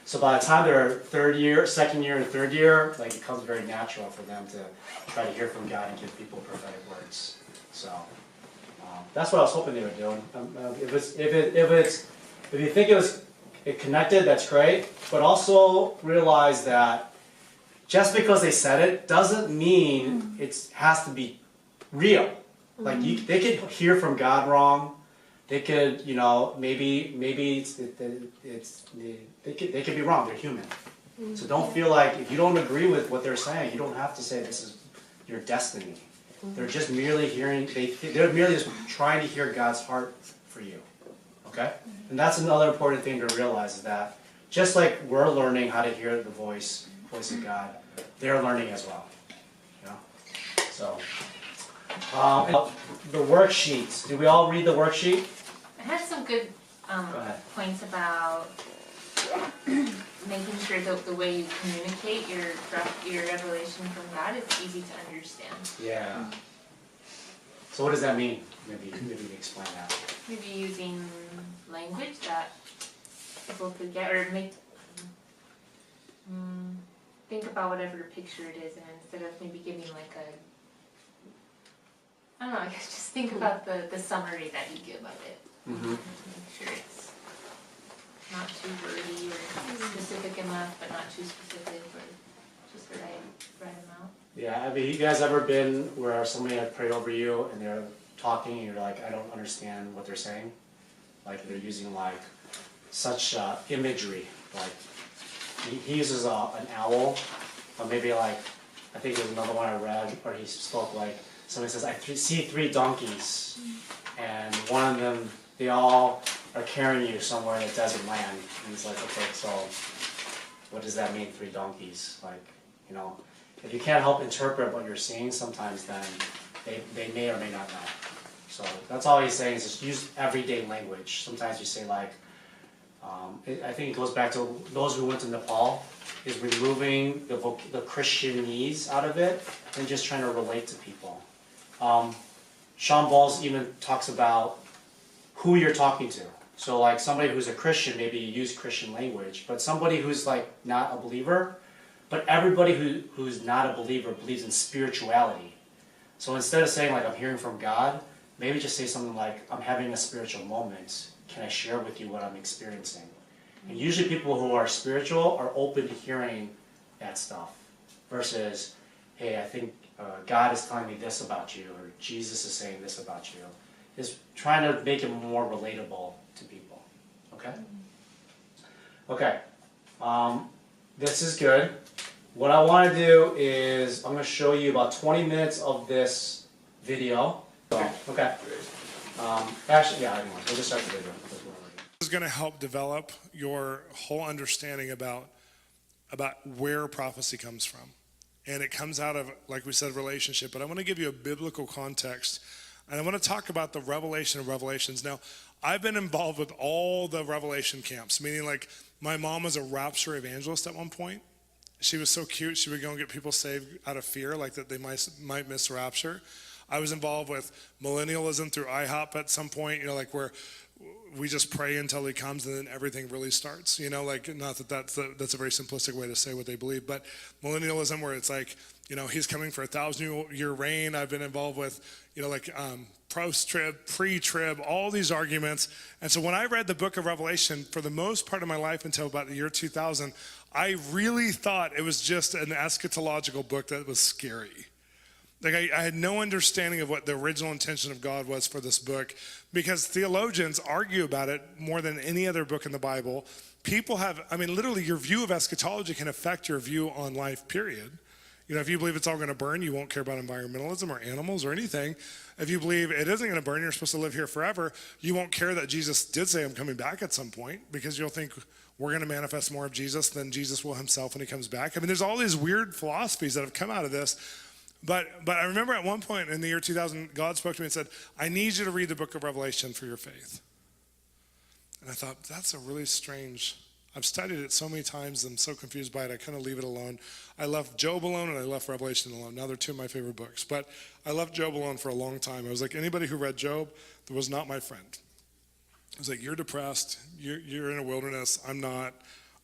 So by the time they're second year and third year, like it becomes very natural for them to try to hear from God and give people prophetic words. So that's what I was hoping they were doing. If you think it connected, that's great. But also realize that just because they said it doesn't mean it has to be real. Like they could hear from God wrong. They could, maybe they could be wrong. They're human. So don't feel like if you don't agree with what they're saying, you don't have to say this is your destiny. They're just merely they're merely just trying to hear God's heart for you. Okay? And that's another important thing to realize is that just like we're learning how to hear the voice of God, they're learning as well. So the worksheets. Did we all read the worksheet? I had some good points about making sure that the way you communicate your revelation from God is easy to understand. Yeah. So what does that mean? Maybe explain that. Maybe using language that people could get, or think about whatever picture it is, and instead of maybe giving like I guess just think about the summary that you give of it. Mm-hmm. Make sure it's not too wordy or specific enough, but not too specific, or just the right amount. Yeah, you guys ever been where somebody had prayed over you and they're talking and you're like, I don't understand what they're saying? Like they're using like such imagery. Like he uses an owl, or maybe like, I think there's another one I read where he spoke like, somebody says, I see 3 donkeys, and one of them, they all are carrying you somewhere in a desert land. And he's like, okay, so what does that mean, 3 donkeys? Like, if you can't help interpret what you're seeing, sometimes then they may or may not know. So that's all he's saying is just use everyday language. Sometimes you say like, I think it goes back to those who went to Nepal, is removing the Christianese out of it and just trying to relate to people. Sean Bowles even talks about who you're talking to. So like somebody who's a Christian, maybe you use Christian language, but somebody who's like not a believer, but everybody who's not a believer believes in spirituality. So instead of saying like I'm hearing from God, maybe just say something like I'm having a spiritual moment. Can I share with you what I'm experiencing? And usually people who are spiritual are open to hearing that stuff versus, hey, I think God is telling me this about you, or Jesus is saying this about you. Is trying to make it more relatable to people. Okay? Okay. This is good. What I want to do is I'm going to show you about 20 minutes of this video. Okay. Actually, yeah, anyways, we'll just start the video. This is going to help develop your whole understanding about where prophecy comes from. And it comes out of, like we said, relationship. But I want to give you a biblical context. And I want to talk about the revelation of revelations. Now, I've been involved with all the revelation camps, meaning like my mom was a rapture evangelist at one point. She was so cute. She would go and get people saved out of fear, like that they might miss rapture. I was involved with millennialism through IHOP at some point, like where we just pray until he comes and then everything really starts, like not that that's a very simplistic way to say what they believe, but millennialism where it's like, he's coming for 1,000-year reign. I've been involved with, post-trib, pre-trib, all these arguments. And so when I read the book of Revelation for the most part of my life until about the year 2000, I really thought it was just an eschatological book that was scary. Like I had no understanding of what the original intention of God was for this book, because theologians argue about it more than any other book in the Bible. People have, literally your view of eschatology can affect your view on life, period. If you believe it's all going to burn, you won't care about environmentalism or animals or anything. If you believe it isn't going to burn, you're supposed to live here forever, you won't care that Jesus did say I'm coming back at some point, because you'll think we're going to manifest more of Jesus than Jesus will himself when he comes back. There's all these weird philosophies that have come out of this. But I remember at one point in the year 2000, God spoke to me and said, I need you to read the book of Revelation for your faith. And I thought, that's a really strange, I've studied it so many times, I'm so confused by it, I kind of leave it alone. I left Job alone and I left Revelation alone. Now they're 2 of my favorite books. But I left Job alone for a long time. I was like, anybody who read Job, that was not my friend. I was like, you're depressed, you're in a wilderness, I'm not.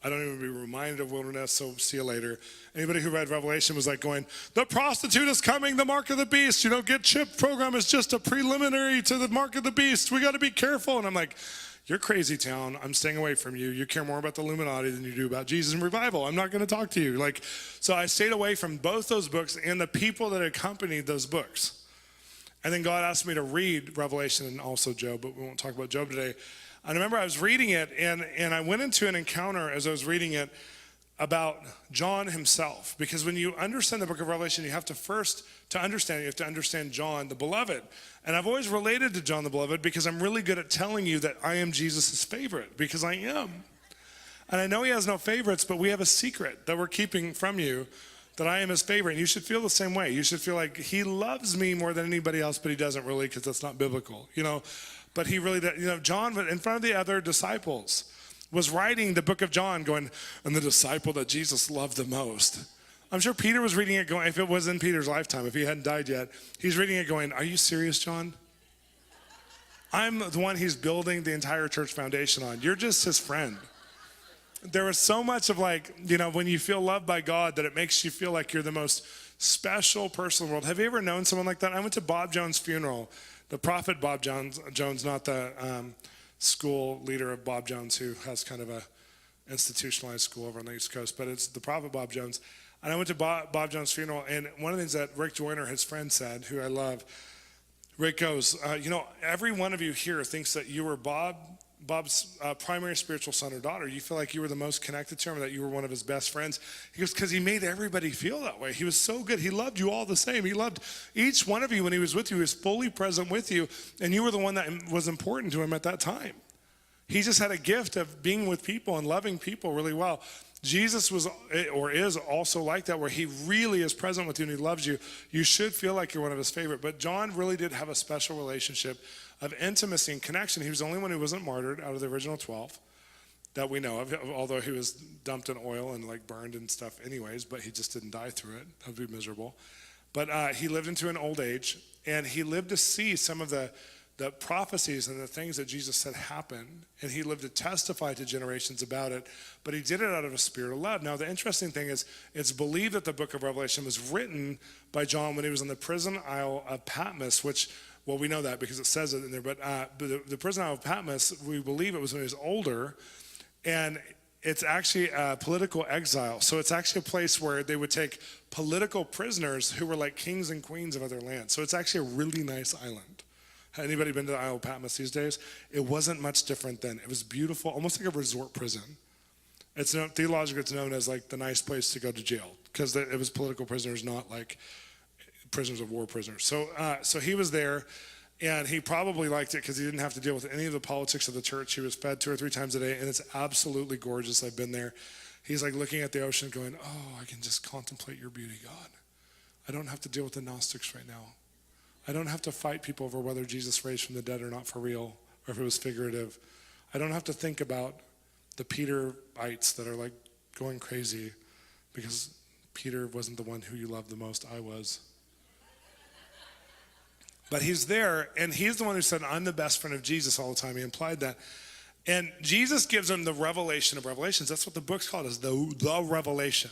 I don't even be reminded of wilderness, so see you later. Anybody who read Revelation was like going, the prostitute is coming, the mark of the beast. Get CHIP program is just a preliminary to the mark of the beast. We got to be careful. And I'm like, you're crazy town. I'm staying away from you. You care more about the Illuminati than you do about Jesus and revival. I'm not going to talk to you. So I stayed away from both those books and the people that accompanied those books. And then God asked me to read Revelation and also Job, but we won't talk about Job today. I remember I was reading it, and I went into an encounter as I was reading it about John himself. Because when you understand the book of Revelation, you have to first, to understand it, you have to understand John the Beloved. And I've always related to John the Beloved because I'm really good at telling you that I am Jesus' favorite, because I am. And I know he has no favorites, but we have a secret that we're keeping from you, that I am his favorite. And you should feel the same way. You should feel like he loves me more than anybody else, but he doesn't really, because that's not biblical, But he really, John, in front of the other disciples, was writing the book of John going, and the disciple that Jesus loved the most. I'm sure Peter was reading it going, if it was in Peter's lifetime, if he hadn't died yet, he's reading it going, are you serious, John? I'm the one he's building the entire church foundation on. You're just his friend. There was so much of when you feel loved by God, that it makes you feel like you're the most special person in the world. Have you ever known someone like that? I went to Bob Jones' funeral. The prophet Bob Jones, not the school leader of Bob Jones, who has kind of a institutionalized school over on the East Coast, but it's the prophet Bob Jones. And I went to Bob Jones' funeral, and one of the things that Rick Joyner, his friend, said, who I love, Rick goes, every one of you here thinks that you were Bob's primary spiritual son or daughter. You feel like you were the most connected to him, that you were one of his best friends. He goes, because he made everybody feel that way. He was so good. He loved you all the same. He loved each one of you when he was with you. He was fully present with you, and you were the one that was important to him at that time. He just had a gift of being with people and loving people really well. Jesus was, or is, also like that, where he really is present with you and he loves you. You should feel like you're one of his favorite. But John really did have a special relationship of intimacy and connection. He was the only one who wasn't martyred out of the original 12 that we know of, although he was dumped in oil and burned and stuff anyways, but he just didn't die through it. That would be miserable. But he lived into an old age, and he lived to see some of the prophecies and the things that Jesus said happened, and he lived to testify to generations about it, but he did it out of a spirit of love. Now, the interesting thing is, it's believed that the book of Revelation was written by John when he was on the prison isle of Patmos, which, well, we know that because it says it in there, but the prison isle of Patmos, we believe it was when he was older, and it's actually a political exile. So it's actually a place where they would take political prisoners who were like kings and queens of other lands. So it's actually a really nice island. Anybody been to the Isle of Patmos these days? It wasn't much different then. It was beautiful, almost like a resort prison. Theologically, it's known as the nice place to go to jail, because it was political prisoners, not like prisoners of war prisoners. So he was there, and he probably liked it because he didn't have to deal with any of the politics of the church. He was fed 2 or 3 times a day, and it's absolutely gorgeous. I've been there. He's looking at the ocean going, oh, I can just contemplate your beauty, God. I don't have to deal with the Gnostics right now. I don't have to fight people over whether Jesus raised from the dead or not for real, or if it was figurative. I don't have to think about the Peterites that are going crazy because Peter wasn't the one who you loved the most. I was. But he's there, and he's the one who said, I'm the best friend of Jesus all the time. He implied that. And Jesus gives him the revelation of revelations. That's what the book's called, is the revelation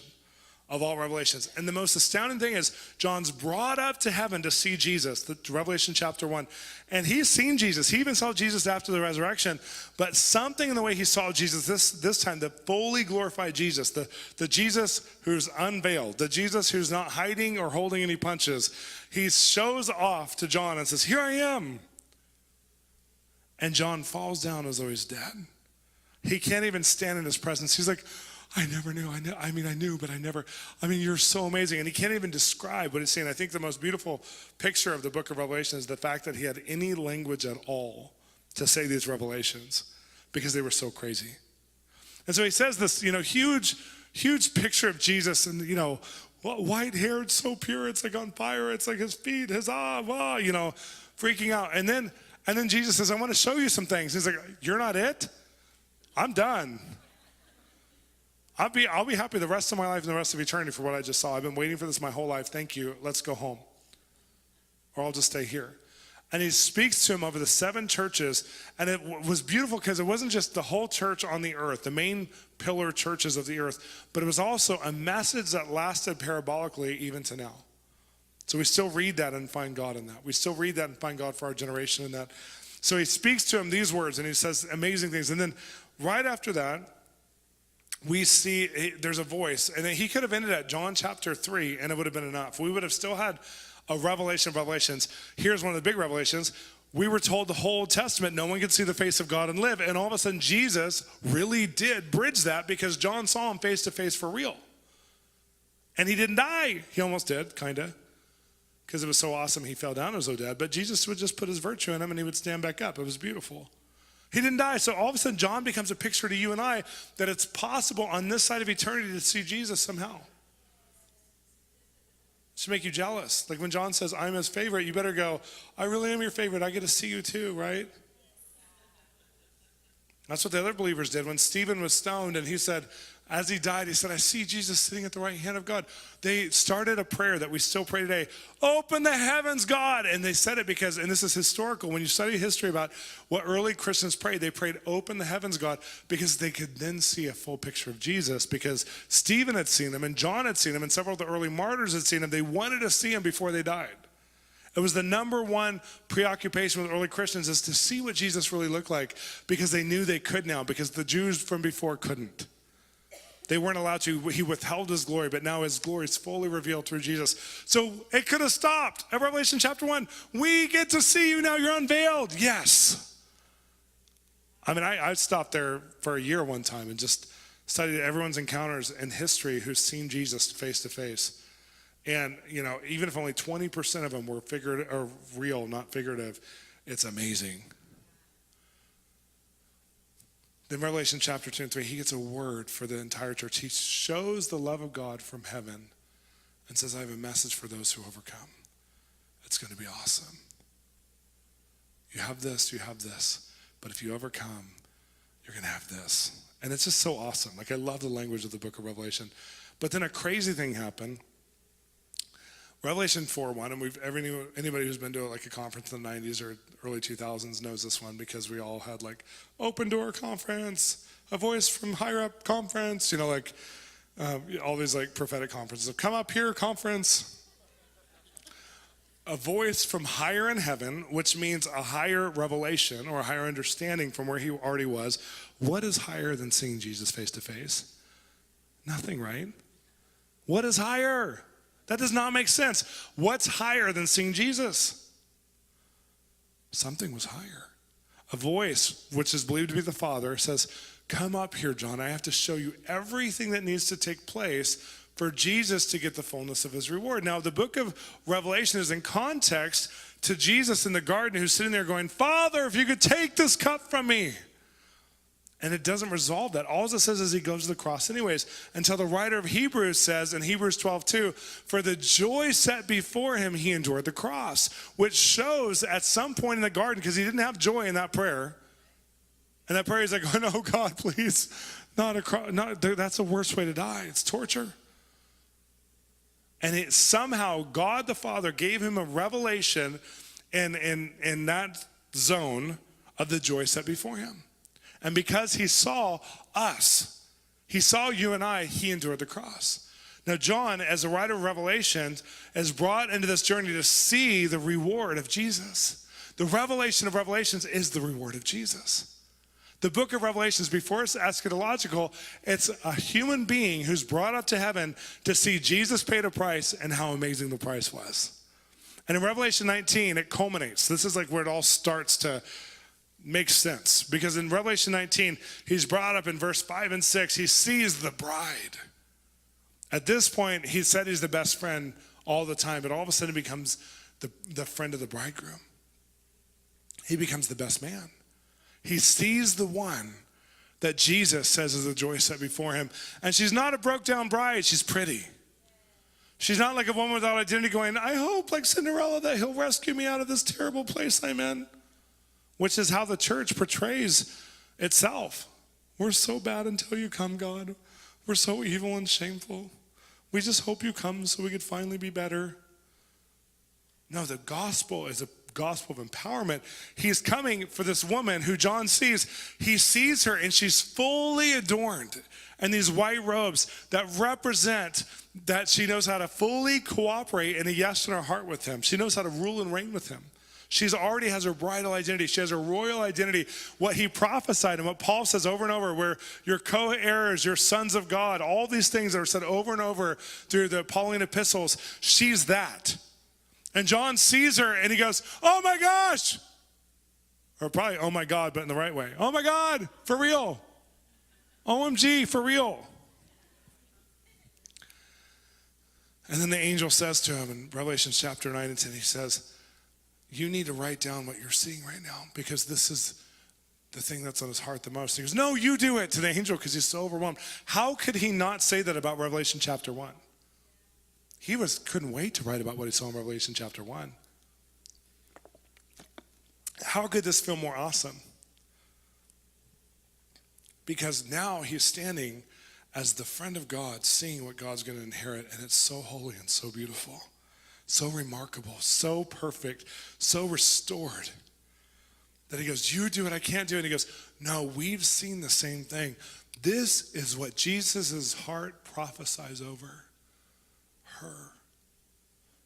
of all revelations. And the most astounding thing is John's brought up to heaven to see Jesus, Revelation chapter 1. And he's seen Jesus. He even saw Jesus after the resurrection. But something in the way he saw Jesus this time, the fully glorified Jesus, the Jesus who's unveiled, the Jesus who's not hiding or holding any punches, he shows off to John and says, here I am. And John falls down as though he's dead. He can't even stand in his presence. He's like, I never knew. I knew, but I never. You're so amazing. And he can't even describe what he's saying. I think the most beautiful picture of the book of Revelation is the fact that he had any language at all to say these revelations because they were so crazy. And so he says this, huge picture of Jesus and, white haired, so pure. It's on fire. It's his feet, his freaking out. And then Jesus says, I want to show you some things. He's like, you're not it? I'm done. I'll be happy the rest of my life and the rest of eternity for what I just saw. I've been waiting for this my whole life. Thank you. Let's go home. Or I'll just stay here. And he speaks to him over the 7 churches. And it was beautiful because it wasn't just the whole church on the earth, the main pillar churches of the earth, but it was also a message that lasted parabolically even to now. So we still read that and find God in that. We still read that and find God for our generation in that. So he speaks to him these words and he says amazing things. And then right after that, we see there's a voice. And he could have ended at John chapter 3 and it would have been enough. We would have still had a revelation of revelations. Here's one of the big revelations. We were told the whole Old Testament, no one could see the face of God and live. And all of a sudden, Jesus really did bridge that because John saw him face to face for real. And he didn't die. He almost did, kind of. Because it was so awesome, he fell down as though dead. But Jesus would just put his virtue in him and he would stand back up. It was beautiful. He didn't die. So all of a sudden, John becomes a picture to you and I that it's possible on this side of eternity to see Jesus somehow. To make you jealous. Like when John says, I'm his favorite, you better go, I really am your favorite. I get to see you too, right? That's what the other believers did. When Stephen was stoned and he said, as he died, he said, I see Jesus sitting at the right hand of God. They started a prayer that we still pray today. Open the heavens, God. And they said it because, and this is historical, when you study history about what early Christians prayed, they prayed, open the heavens, God, because they could then see a full picture of Jesus, because Stephen had seen him and John had seen him and several of the early martyrs had seen him. They wanted to see him before they died. It was the number one preoccupation with early Christians, is to see what Jesus really looked like, because they knew they could now, because the Jews from before couldn't. They weren't allowed to. He withheld his glory, but now his glory is fully revealed through Jesus. So it could have stopped at Revelation chapter 1. We get to see you now. You're unveiled. Yes. I mean, I stopped there for a year one time and just studied everyone's encounters in history who's seen Jesus face to face. And, you know, even if only 20% of them were real, not figurative, it's amazing. Then Revelation chapter 2 and 3, he gets a word for the entire church. He shows the love of God from heaven and says, I have a message for those who overcome. It's going to be awesome. You have this, but if you overcome, you're going to have this. And it's just so awesome. Like, I love the language of the book of Revelation. But then a crazy thing happened. Revelation 4:1, and anybody who's been to like a conference in the 90s or early 2000s knows this one, because we all had like open door conference, a voice from higher up conference, you know, like all these like prophetic conferences. Come up here conference. A voice from higher in heaven, which means a higher revelation or a higher understanding from where he already was. What is higher than seeing Jesus face to face? Nothing, right? What is higher? That does not make sense. What's higher than seeing Jesus? Something was higher. A voice, which is believed to be the Father, says, come up here, John. I have to show you everything that needs to take place for Jesus to get the fullness of his reward. Now, the book of Revelation is in context to Jesus in the garden, who's sitting there going, Father, if you could take this cup from me. And it doesn't resolve that. All it says is he goes to the cross anyways, until the writer of Hebrews says in Hebrews 12:2, for the joy set before him, he endured the cross, which shows at some point in the garden, because he didn't have joy in that prayer. And that prayer is like, oh no, God, please, not a cross. That's the worst way to die. It's torture. And somehow God the Father gave him a revelation in that zone of the joy set before him. And because he saw us, he saw you and I, he endured the cross. Now, John, as a writer of Revelation, is brought into this journey to see the reward of Jesus. The revelation of Revelations is the reward of Jesus. The book of Revelations, before it's eschatological, it's a human being who's brought up to heaven to see Jesus paid a price and how amazing the price was. And in Revelation 19, it culminates. This is like where it all starts to makes sense, because in Revelation 19, he's brought up in verse 5 and 6, he sees the bride. At this point, he said he's the best friend all the time, but all of a sudden becomes the friend of the bridegroom. He becomes the best man. He sees the one that Jesus says is the joy set before him. And she's not a broke down bride, she's pretty. She's not like a woman without identity going, I hope like Cinderella that he'll rescue me out of this terrible place I'm in. Which is how the church portrays itself. We're so bad until you come, God. We're so evil and shameful. We just hope you come so we could finally be better. No, the gospel is gospel of empowerment. He's coming for this woman who John sees. He sees her and she's fully adorned in these white robes that represent that she knows how to fully cooperate in a yes in her heart with him. She knows how to rule and reign with him. She's already has her bridal identity. She has her royal identity. What he prophesied and what Paul says over and over, where you're co-heirs, you're sons of God, all these things that are said over and over through the Pauline epistles, she's that. And John sees her and he goes, oh my gosh. Or probably, oh my God, but in the right way. Oh my God, for real. OMG, for real. And then the angel says to him in Revelation chapter 9 and 10, he says, you need to write down what you're seeing right now because this is the thing that's on his heart the most. He goes, no, you do it to the angel because he's so overwhelmed. How could he not say that about Revelation chapter 1? He couldn't wait to write about what he saw in Revelation chapter 1. How could this feel more awesome? Because now he's standing as the friend of God, seeing what God's going to inherit, and it's so holy and so beautiful. So remarkable, so perfect, so restored that he goes, you do it, I can't do it. And he goes, no, we've seen the same thing. This is what Jesus' heart prophesies over her.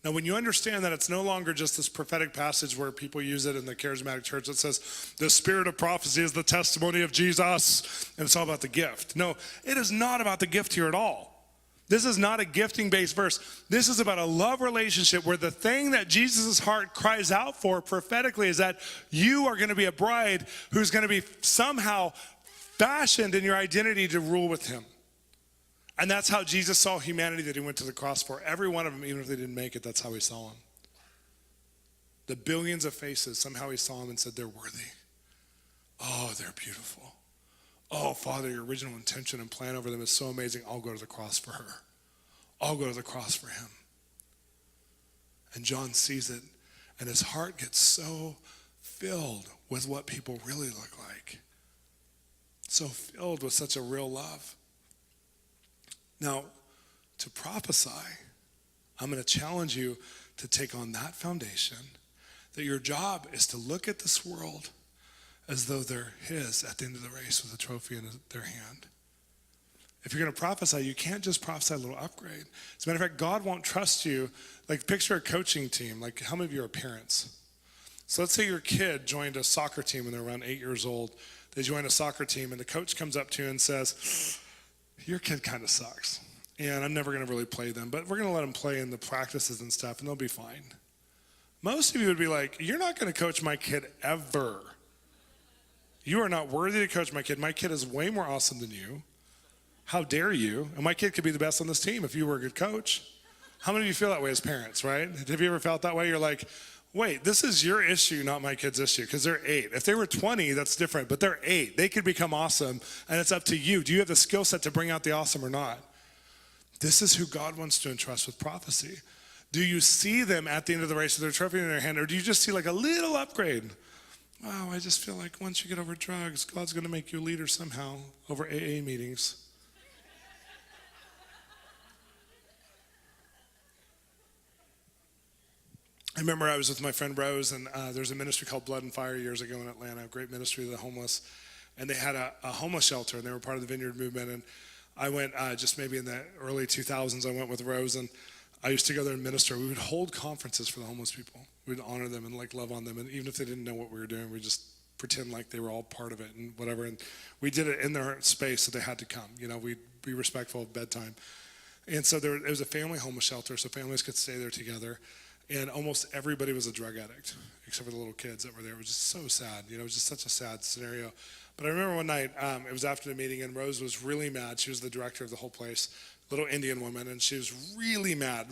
Now, when you understand that it's no longer just this prophetic passage where people use it in the charismatic church that says, the spirit of prophecy is the testimony of Jesus, and it's all about the gift. No, it is not about the gift here at all. This is not a gifting-based verse. This is about a love relationship where the thing that Jesus' heart cries out for prophetically is that you are going to be a bride who's going to be somehow fashioned in your identity to rule with him. And that's how Jesus saw humanity that he went to the cross for. Every one of them, even if they didn't make it, that's how he saw them. The billions of faces, somehow he saw them and said, they're worthy. Oh, they're beautiful. Oh, Father, your original intention and plan over them is so amazing. I'll go to the cross for her. I'll go to the cross for him. And John sees it, and his heart gets so filled with what people really look like. So filled with such a real love. Now, to prophesy, I'm going to challenge you to take on that foundation, that your job is to look at this world as though they're his at the end of the race with a trophy in their hand. If you're going to prophesy, you can't just prophesy a little upgrade. As a matter of fact, God won't trust you. Like, picture a coaching team. Like, how many of you are parents? So let's say your kid joined a soccer team when they're around 8 years old. They join a soccer team, and the coach comes up to you and says, your kid kind of sucks, and I'm never going to really play them, but we're going to let them play in the practices and stuff, and they'll be fine. Most of you would be like, you're not going to coach my kid ever. You are not worthy to coach my kid. My kid is way more awesome than you. How dare you? And my kid could be the best on this team if you were a good coach. How many of you feel that way as parents, right? Have you ever felt that way? You're like, wait, this is your issue, not my kid's issue, because they're 8. If they were 20, that's different, but they're 8. They could become awesome, and it's up to you. Do you have the skill set to bring out the awesome or not? This is who God wants to entrust with prophecy. Do you see them at the end of the race with their trophy in their hand, or do you just see like a little upgrade? Wow, I just feel like once you get over drugs, God's going to make you a leader somehow over AA meetings. I remember I was with my friend Rose, and there's a ministry called Blood and Fire years ago in Atlanta, a great ministry to the homeless. And they had a homeless shelter, and they were part of the Vineyard movement. And I went just maybe in the early 2000s, I went with Rose, and I used to go there and minister. We would hold conferences for the homeless people. We'd honor them and like love on them. And even if they didn't know what we were doing, we just pretend like they were all part of it and whatever. And we did it in their space, so they had to come. You know, we'd be respectful of bedtime. And so it was a family homeless shelter, so families could stay there together. And almost everybody was a drug addict, except for the little kids that were there. It was just so sad. You know, it was just such a sad scenario. But I remember one night, it was after the meeting, and Rose was really mad. She was the director of the whole place, little Indian woman, and she was really mad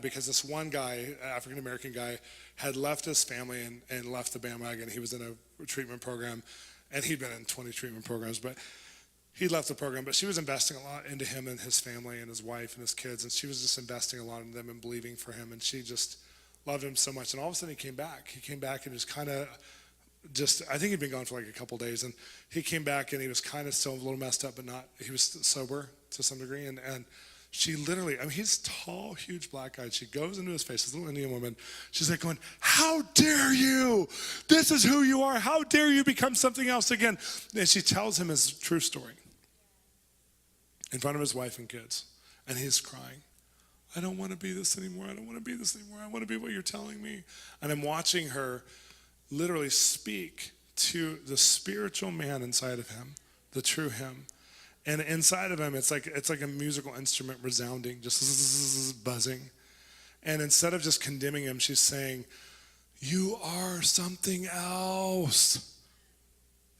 because this one guy, African-American guy, had left his family and left the bandwagon. He was in a treatment program, and he'd been in 20 treatment programs, but he left the program. But she was investing a lot into him and his family and his wife and his kids, and she was just investing a lot in them and believing for him, and she just loved him so much. And all of a sudden he came back. He came back and was kind of I think he'd been gone for like a couple days, and he came back and he was kind of still a little messed up, but not, he was sober to some degree. And she literally, I mean, he's tall, huge black guy. She goes into his face, this little Indian woman. She's like going, how dare you? This is who you are. How dare you become something else again? And she tells him his true story in front of his wife and kids. And he's crying. I don't want to be this anymore. I don't want to be this anymore. I want to be what you're telling me. And I'm watching her literally speak to the spiritual man inside of him, the true him. And inside of him, it's like a musical instrument resounding, just buzzing. And instead of just condemning him, she's saying, you are something else.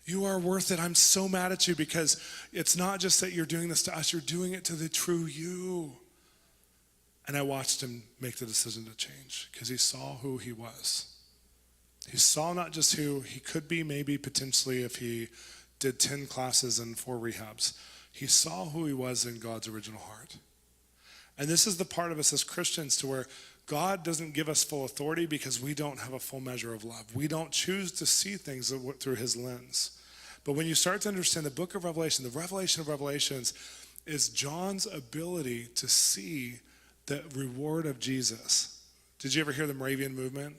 You are worth it. I'm so mad at you because it's not just that you're doing this to us, you're doing it to the true you. And I watched him make the decision to change because he saw who he was. He saw not just who he could be, maybe potentially if he did 10 classes and 4 rehabs. He saw who he was in God's original heart. And this is the part of us as Christians to where God doesn't give us full authority because we don't have a full measure of love. We don't choose to see things through his lens. But when you start to understand the book of Revelation, the revelation of Revelations is John's ability to see the reward of Jesus. Did you ever hear the Moravian movement?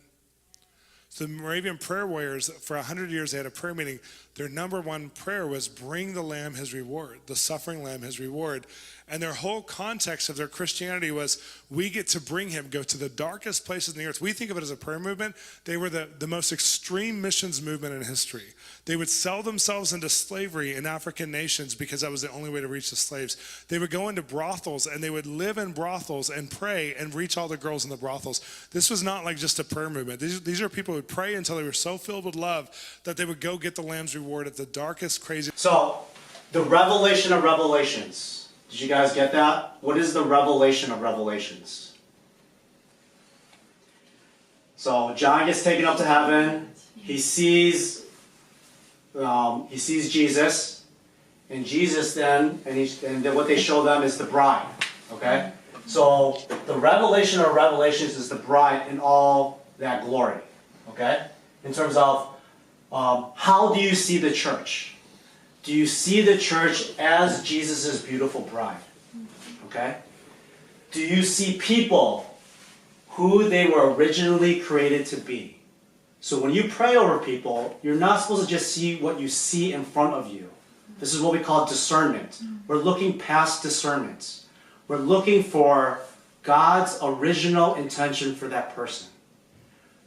So the Moravian prayer warriors, for 100 years, they had a prayer meeting. Their number one prayer was bring the Lamb his reward, the suffering Lamb his reward. And their whole context of their Christianity was we get to bring him, go to the darkest places in the earth. We think of it as a prayer movement. They were the most extreme missions movement in history. They would sell themselves into slavery in African nations because that was the only way to reach the slaves. They would go into brothels and they would live in brothels and pray and reach all the girls in the brothels. This was not like just a prayer movement. These are people who would pray until they were so filled with love that they would go get the Lamb's reward at the darkest, crazy. So, the revelation of Revelations. Did you guys get that? What is the revelation of Revelations? So John gets taken up to heaven. He sees Jesus, and Jesus then, and then what they show them is the bride. Okay. So the revelation of Revelations is the bride in all that glory. Okay. In terms of how do you see the church? Do you see the church as Jesus' beautiful bride? Okay? Do you see people who they were originally created to be? So when you pray over people, you're not supposed to just see what you see in front of you. This is what we call discernment. We're looking past discernment. We're looking for God's original intention for that person.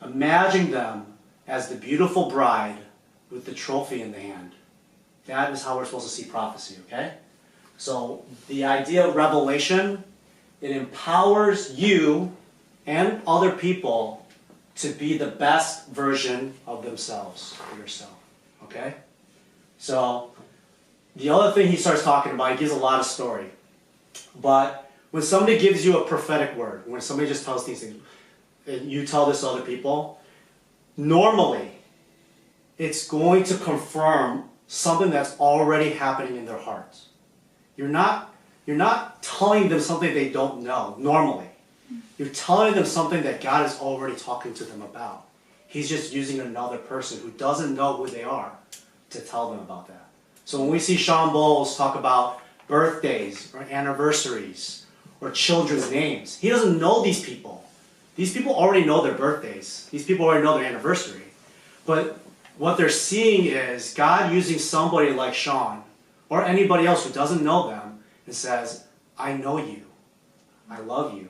Imagine them as the beautiful bride with the trophy in the hand. That is how we're supposed to see prophecy, okay? So the idea of revelation, it empowers you and other people to be the best version of themselves for yourself, okay? So the other thing he starts talking about, he gives a lot of story. But when somebody gives you a prophetic word, when somebody just tells these things, and you tell this to other people, normally it's going to confirm something that's already happening in their hearts. You're not telling them something they don't know, normally. You're telling them something that God is already talking to them about. He's just using another person who doesn't know who they are to tell them about that. So when we see Sean Bowles talk about birthdays or anniversaries or children's names, he doesn't know these people. These people already know their birthdays. These people already know their anniversary. But what they're seeing is God using somebody like Sean or anybody else who doesn't know them and says, I know you. I love you.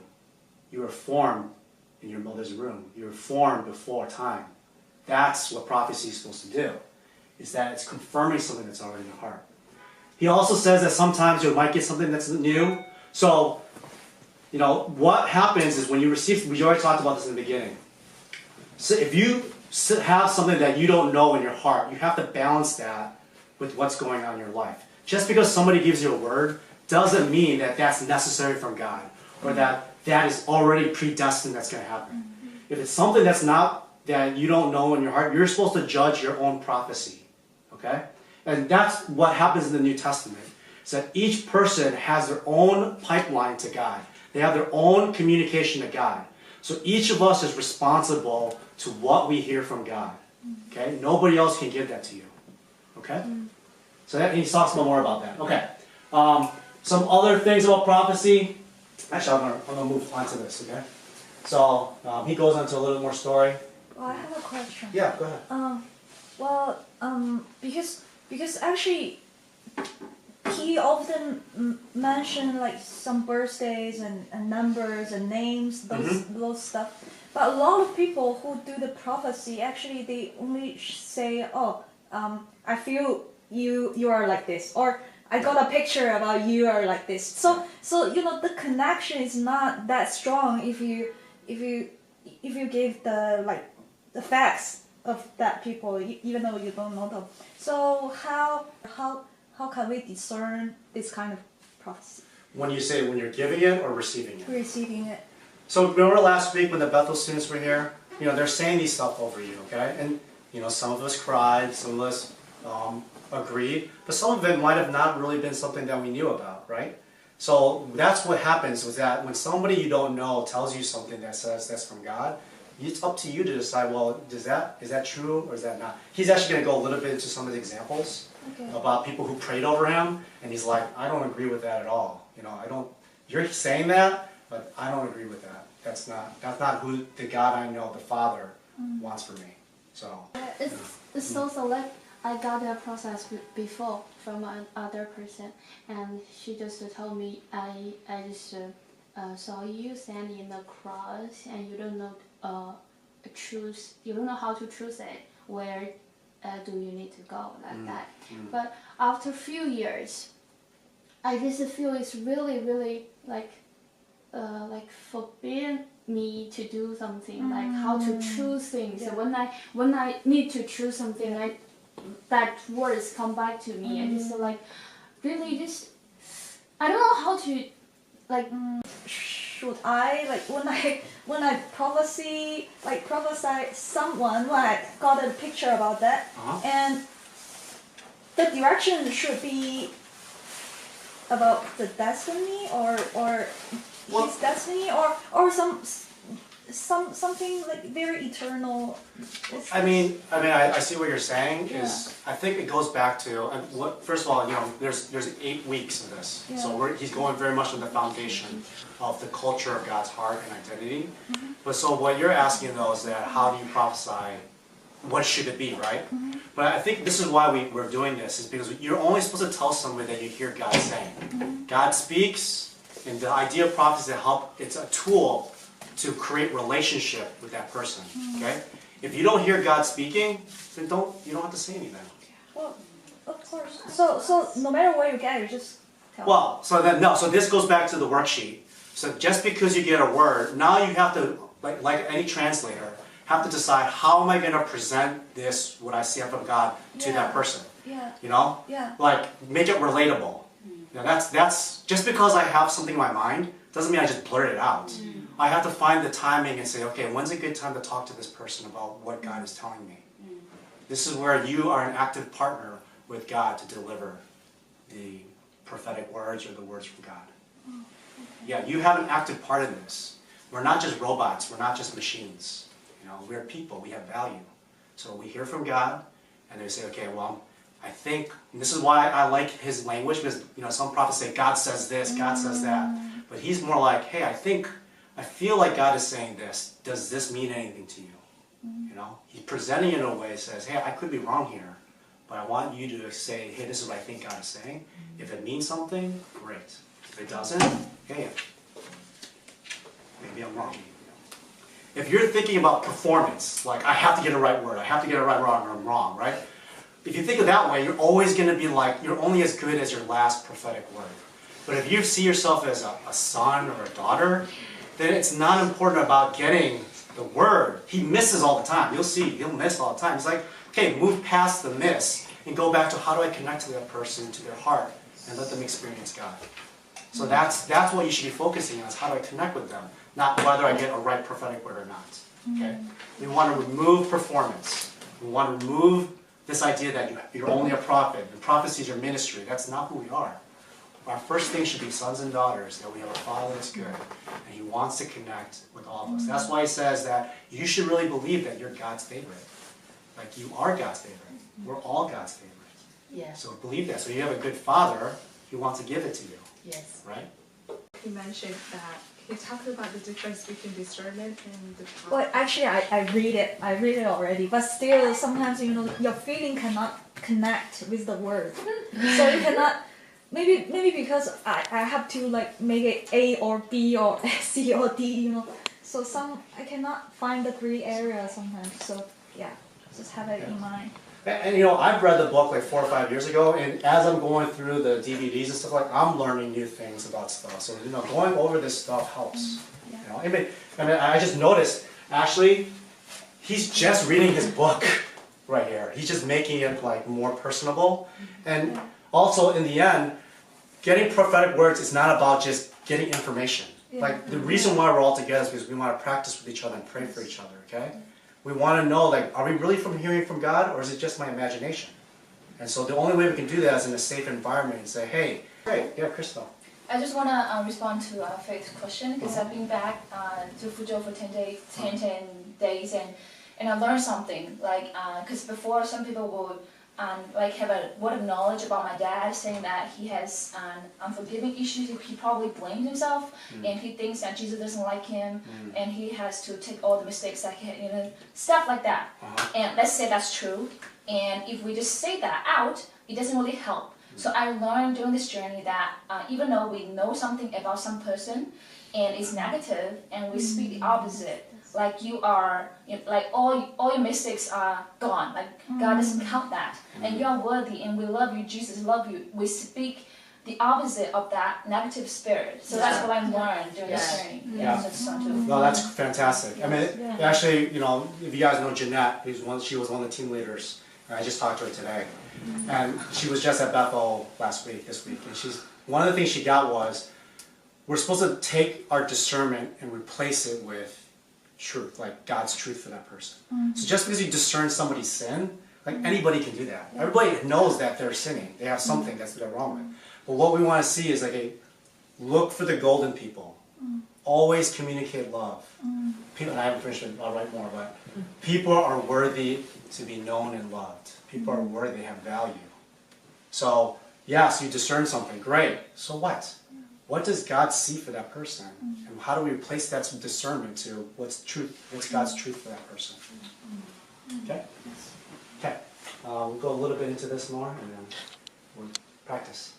You were formed in your mother's womb. You were formed before time. That's what prophecy is supposed to do, is that it's confirming something that's already in the heart. He also says that sometimes you might get something that's new. So, what happens is when you receive, we already talked about this in the beginning. So if you have something that you don't know in your heart, you have to balance that with what's going on in your life. Just because somebody gives you a word doesn't mean that that's necessary from God or that is already predestined that's going to happen. If it's something that's not, that you don't know in your heart, you're supposed to judge your own prophecy. Okay? And that's what happens in the New Testament. Is that each person has their own pipeline to God. They have their own communication to God. So each of us is responsible to what we hear from God. Okay? Nobody else can give that to you. Okay? So he talks more about that. Okay. Some other things about prophecy. Actually, I'm gonna move on to this, okay? So, he goes into a little more story. Well, I have a question. Yeah, go ahead. Because actually, he often mention like some birthdays and numbers and names, those stuff. But a lot of people who do the prophecy, actually, they only say, "Oh, I feel you are like this," or "I got a picture about you are like this." So the connection is not that strong if you give the facts of that people, even though you don't know them. So how can we discern this kind of prophecy? When you say when you're giving it or receiving it. Receiving it. So remember last week when the Bethel students were here? They're saying these stuff over you, okay? And some of us cried, some of us agreed, but some of it might have not really been something that we knew about, right? So that's what happens with that. When somebody you don't know tells you something that says that's from God, it's up to you to decide, well, is that true or is that not? He's actually going to go a little bit into some of the examples about people who prayed over him, and he's like, I don't agree with that at all. You're saying that, but I don't agree with that. That's not who the God I know, the Father, wants for me. So It's also like I got that process before from another person, and she just told me I just saw you standing in the cross, and you don't know you don't know how to choose it. Where do you need to go like that? But after a few years, I just feel it's really like forbidden me to do something, like how to choose things. So when I need to choose something, that words come back to me, and it's like really just I don't know how to like. Should I when I prophesy someone, when I got a picture about that, and the direction should be about the destiny or his destiny or something like very eternal. I see what you're saying. I think it goes back to first of all, there's 8 weeks of this, so he's going very much on the foundation of the culture of God's heart and identity. But so what you're asking though is that how do you prophesy? What should it be, right? But I think this is why we're doing this, is because you're only supposed to tell somebody that you hear God saying. God speaks, and the idea of prophecy is it's a tool to create relationship with that person. Okay? If you don't hear God speaking, then you don't have to say anything. Well, of course. So no matter where you get it, you just tell. Well, so this goes back to the worksheet. So just because you get a word, now you have to, like any translator, have to decide how am I going to present this, what I see from God, to that person. Yeah. Yeah. Like make it relatable. That's just because I have something in my mind doesn't mean I just blurt it out. I have to find the timing and say, okay, when's a good time to talk to this person about what God is telling me? This is where you are an active partner with God to deliver the prophetic words or the words from God. Yeah, you have an active part in this. We're not just robots. We're not just machines. We're people. We have value. So we hear from God, and they say, okay, well, I think, and this is why I like his language, because some prophets say God says this, God says that, but he's more like, hey, I feel like God is saying this. Does this mean anything to you? He's presenting it in a way that says, hey, I could be wrong here, but I want you to say, hey, this is what I think God is saying. If it means something, great. If it doesn't, hey, maybe I'm wrong. If you're thinking about performance, like I have to get a right word, I have to get it right, wrong, or I'm wrong, right? If you think of that way, you're always going to be like, you're only as good as your last prophetic word. But if you see yourself as a son or a daughter, then it's not important about getting the word. He misses all the time. You'll see, he'll miss all the time. It's like, okay, move past the miss and go back to how do I connect to that person, to their heart, and let them experience God. So that's what you should be focusing on, is how do I connect with them, not whether I get a right prophetic word or not. Okay? We want to remove performance. We want to remove this idea that you're only a prophet, and prophecy is your ministry. That's not who we are. Our first thing should be sons and daughters, that we have a Father that's good, and He wants to connect with all of us. That's why He says that you should really believe that you're God's favorite. Like you are God's favorite. We're all God's favorite. Yeah. So believe that. So you have a good Father, He wants to give it to you. Yes. Right? he mentioned that he talked about the difference between discernment and the power. Well, actually, I read it already, but still, sometimes your feeling cannot connect with the word, so you cannot. Maybe because I have to like make it A or B or C or D, So I cannot find the gray area sometimes. So yeah, just have it in mind. And I've read the book like 4 or 5 years ago, and as I'm going through the DVDs and stuff, like I'm learning new things about stuff. So going over this stuff helps. I just noticed actually, he's just reading his book right here. He's just making it like more personable, and also in the end, getting prophetic words is not about just getting information. Like the reason why we're all together is because we want to practice with each other and pray for each other. Okay. We want to know, like, are we really hearing from God, or is it just my imagination? And so the only way we can do that is in a safe environment and say, hey, great, yeah, Crystal. I just want to respond to Faith's question, because I've been back to Fuzhou for 10 days, and I learned something. Like, because before some people would like have a word of knowledge about my dad, saying that he has unforgiving issues. He probably blamed himself, and he thinks that Jesus doesn't like him, and he has to take all the mistakes that he had, stuff like that. And let's say that's true, and if we just say that out, it doesn't really help. So I learned during this journey that even though we know something about some person, and it's negative, and we speak the opposite, like you are, like all your mistakes are gone. Like God doesn't count that, and you are worthy, and we love you. Jesus love you. We speak the opposite of that negative spirit. So that's what I learned during this journey. Yeah. So just want to. No, that's fantastic. I mean, actually, if you guys know Jeanette, she was one of the team leaders. I just talked to her today, and she was just at Bethel this week, and one of the things she got was, we're supposed to take our discernment and replace it with truth, like God's truth for that person. So just because you discern somebody's sin, like anybody can do that. Everybody knows that they're sinning. They have something that they're wrong with. But what we want to see is like look for the golden people. Always communicate love. People, and I haven't finished it, I'll write more, but people are worthy to be known and loved. People are worthy, they have value. So, yes, you discern something, great. So what? What does God see for that person? And how do we replace that discernment to what's God's truth for that person? Okay? Okay. We'll go a little bit into this more and then we'll practice.